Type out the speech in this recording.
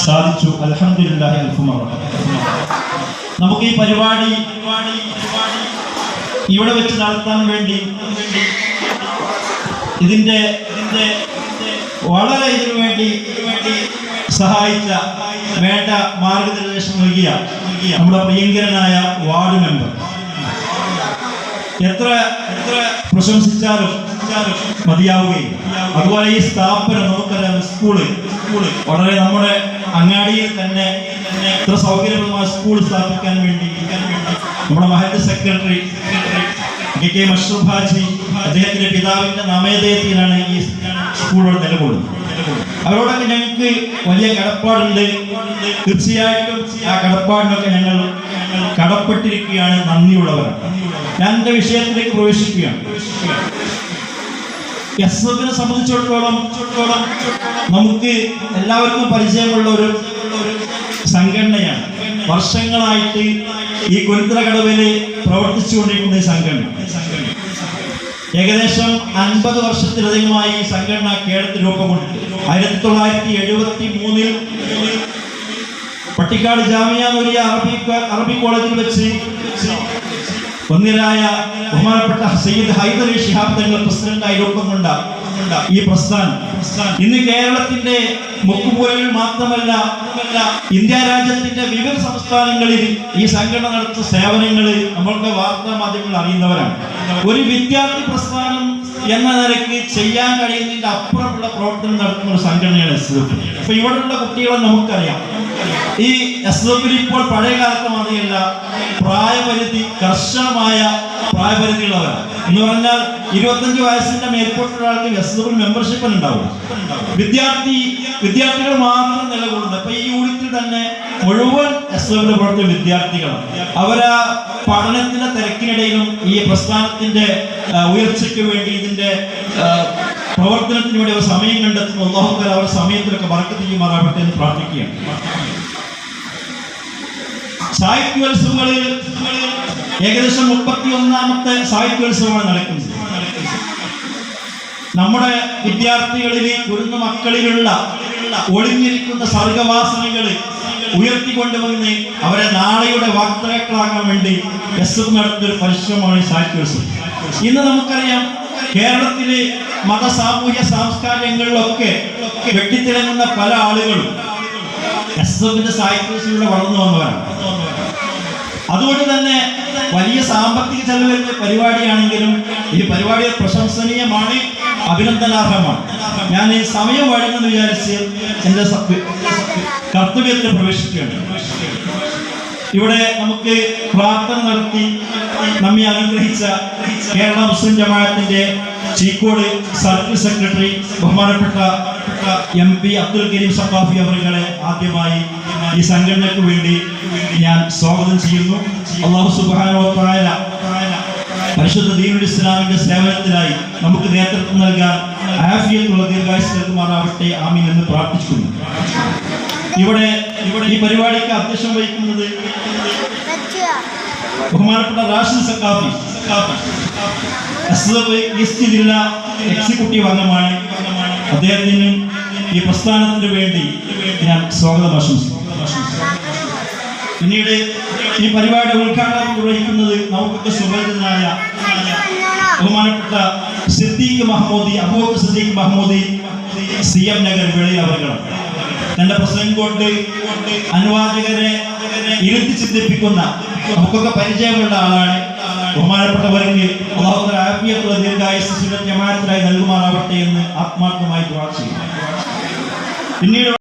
സാധിച്ചു. അൽഹംദുലില്ലാഹി അൽഹംദുലില്ലാഹ്. നമുക്ക് ഈ പരിപാടി ഇവിടെ വെച്ച് നടത്താൻ വേണ്ടി ഇതിന്റെ വളരെ ഇതിനു വേണ്ടി സഹായിച്ച വേണ്ട മാർഗനിർദ്ദേശം നൽകിയ നമ്മുടെ പ്രിയങ്കരനായ വാർഡ് മെമ്പർ, എത്ര പ്രശംസിച്ചാലും മതിയാവുകയും, അതുപോലെ ഈ സ്ഥാപനം നമുക്കറിയാം, സ്കൂള് വളരെ നമ്മുടെ അങ്ങാടിയിൽ തന്നെ എത്ര സൗകര്യപ്രദമായ സ്കൂൾ സ്ഥാപിക്കാൻ വേണ്ടി നമ്മുടെ മഹല്ല് സെക്രട്ടറി കെ മഷ്റൂഫ് ഹാജി, അദ്ദേഹത്തിന്റെ പിതാവിന്റെ നാമധേയത്തിലാണ് ഈ സ്കൂളുകൾ നിലകൊള്ളുന്നത്. അവരോടൊക്കെ ഞങ്ങൾക്ക് വലിയ കടപ്പാടുണ്ട്. തീർച്ചയായിട്ടും ആ കടപ്പാടിനൊക്കെ ഞങ്ങൾ കടപ്പെട്ടിരിക്കുകയാണ്, നന്ദിയുള്ളവരാണ്. ഞാൻ എൻ്റെ വിഷയത്തിലേക്ക് പ്രവേശിക്കുകയാണ്. എസ്എഫിനെ സംബന്ധിച്ചിടത്തോളം നമുക്ക് എല്ലാവർക്കും പരിചയമുള്ള ഒരു സംഘടനയാണ്. വർഷങ്ങളായിട്ട് ഈ കുരുത്തറക്കടവില് പ്രവർത്തിച്ചുകൊണ്ടിരിക്കുന്ന ഈ സംഘടന ഏകദേശം 50 വർഷത്തിലധികമായി ഈ സംഘടന കേരളത്തിൽ രൂപം കൊണ്ടിട്ട് 1973 പട്ടിക്കാട് ജാമിയ നൂരിയ അറബി കോളേജിൽ വെച്ച് ഒന്നിരായ ബഹുമാനപ്പെട്ട സയ്യിദ് ഹൈദരി ശിഹാബ് തങ്ങൾ പ്രസിഡന്റായി രൂപം കൊണ്ട ഈ പ്രസ്ഥാനം ഇന്ന് കേരളത്തിന്റെ മുക്കുമൂലയിൽ മാത്രമല്ല ഇന്ത്യ രാജ്യത്തിന്റെ വിവിധ സംസ്ഥാനങ്ങളിൽ ഈ സംഘടന നടത്തുന്ന സേവനങ്ങൾ നമ്മൾക്ക് വാർത്താ മാധ്യമങ്ങൾ അറിയുന്നവരാണ്. ഒരു വിദ്യാർത്ഥി പ്രസ്ഥാനം എന്ന നിലയ്ക്ക് ചെയ്യാൻ കഴിയുന്നതിന്റെ അപ്പുറമുള്ള പ്രവർത്തനം നടത്തുന്ന ഒരു സംഘടനയാണ് എസ്എഫ്. അപ്പൊ ഇവിടെയുള്ള കുട്ടികളെ നമുക്കറിയാം, ഈ എസ്എഫിൽ ഇപ്പോൾ പഴയ കാലത്ത് മാതിരിയല്ല, പ്രായപരിധി കർശനമായ പ്രായപരിധിയുള്ളവരാണ്. എന്ന് പറഞ്ഞാൽ 25 വയസ്സിന്റെ മേൽപോട്ടുള്ള ആൾക്ക് എസ്എഫിൽ മെമ്പർഷിപ്പ് ഉണ്ടാവും. വിദ്യാർത്ഥികൾ മാത്രം നിലകൊള്ളുന്നത്. അപ്പൊ ഈ യൂണിറ്റിൽ തന്നെ മുഴുവൻ എസ്എഫിൽ പ്രവർത്തിക്കുന്ന വിദ്യാർത്ഥികളാണ്. അവരാ പഠനത്തിന്റെ തിരക്കിനിടയിലും ഈ പ്രസ്ഥാനത്തിന്റെ ഉയർച്ചയ്ക്ക് വേണ്ടി, ഇതിന്റെ പ്രവർത്തനത്തിന് വേണ്ടി അവർ സമയം കണ്ടെത്തുന്നു. അല്ലാഹു തആല അവരുടെ സമയത്തിലൊക്കെ ബറക്കത്ത് ചെയ്യുമാറാവട്ടെ എന്ന് പ്രാർത്ഥിക്കുകയാണ്. സാഹിത്യോത്സവങ്ങളിൽ ഏകദേശം 31ാമത്തെ സാഹിത്യോത്സവമാണ് നടക്കുന്നത്. നമ്മുടെ വിദ്യാർത്ഥികളിൽ, കുരുന്നു മക്കളിലുള്ള ഒളിഞ്ഞിരിക്കുന്ന സർഗവാസനകൾ ഉയർത്തിക്കൊണ്ടുവന്ന് അവരെ നാളെയുടെ വാക്താക്കളാക്കാൻ വേണ്ടി എസ്എഫ് നടത്തുന്ന ഒരു പരിശ്രമമാണ് ഈ സാഹിത്യോത്സവം. ഇന്ന് നമുക്കറിയാം, കേരളത്തിലെ മത, സാമൂഹ്യ, സാംസ്കാരികങ്ങളിലൊക്കെ വെട്ടിത്തിളങ്ങുന്ന പല ആളുകളും എസ്എഫിന്റെ സാഹിത്യോത്സവത്തിലൂടെ വളർന്നു വന്നവരാണ്. അതുകൊണ്ട് തന്നെ വലിയ സാമ്പത്തിക ചെലവ് വരുന്ന പരിപാടിയാണെങ്കിലും ഈ പരിപാടി പ്രശംസനീയമാണ്, അഭിനന്ദനാർഹമാണ്. ഞാൻ ഈ സമയം വഴങ്ങുമെന്ന് വിചാരിച്ച് എൻ്റെ കർത്തവ്യത്തിൽ പ്രവേശിക്കുകയാണ്. ഇവിടെ നമുക്ക് പ്രാർത്ഥന നടത്തി നമ്മെ അനുഗ്രഹിച്ച കേരള മുസ്ലിം ജമാഅത്തിന്റെ ചീക്കോട് സർക്കിൾ സെക്രട്ടറി ബഹുമാനപ്പെട്ട MP അബ്ദുൽ കരീം സഖാഫി അവരെ ആദ്യമായി ഈ സംഘടനയ്ക്ക് വേണ്ടി ഞാൻ സ്വാഗതം ചെയ്യുന്നു. അല്ലാഹു സുബ്ഹാനഹു വ തആല പരിശുദ്ധ ദീനുൽ ഇസ്ലാമിന്റെ സേവനത്തിനായി നമുക്ക് നേതൃത്വം നൽകാൻ ആഫിയത്തുള്ള ദീർഘായുസ്സ് നൽകുമാറാവട്ടെ, ആമീൻ എന്ന് പ്രാർത്ഥിക്കുന്നു. ഇവിടെ ഈ പരിപാടിക്ക് അധ്യക്ഷം വഹിക്കുന്നത് ബഹുമാനപ്പെട്ട റാഷിദ് സഖാഫി, എസ്എഫ് ഈസ്റ്റ് ജില്ലാ എക്സിക്യൂട്ടീവ് അംഗമാണ്. അദ്ദേഹത്തിന് ഈ പ്രസ്ഥാനത്തിന് വേണ്ടി ഞാൻ സ്വാഗതം ആശംസിക്കുന്നു. പിന്നീട് ഈ പരിപാടിയുടെ ഉദ്ഘാടനം നിർവഹിക്കുന്നത് നമുക്കൊക്കെ സുപരിചിതനായ ബഹുമാനപ്പെട്ട സിദ്ദീഖ് മഹ്മൂദി, അബൂബക്കർ സിദ്ദീഖ് മഹ്മൂദി, CM നഗർ വെളി അവർകളാണ്. തന്റെ പ്രസംഗം കൊണ്ട് അനുവാചകരെ ഇരുത്തി ചിന്തിപ്പിക്കുന്ന നമുക്കൊക്കെ പരിചയമുള്ള ആളാണ്. ബഹുമാനപ്പെട്ടവർക്ക് അല്ലാഹു തആല ആഫിയത്തുള്ള ദീർഘായുസ്സ് ജമാഅത്തിനായി നൽകുമാറാവട്ടെ എന്ന് ആത്മാർത്ഥമായി ദുആ ചെയ്യുന്നു. പിന്നീട്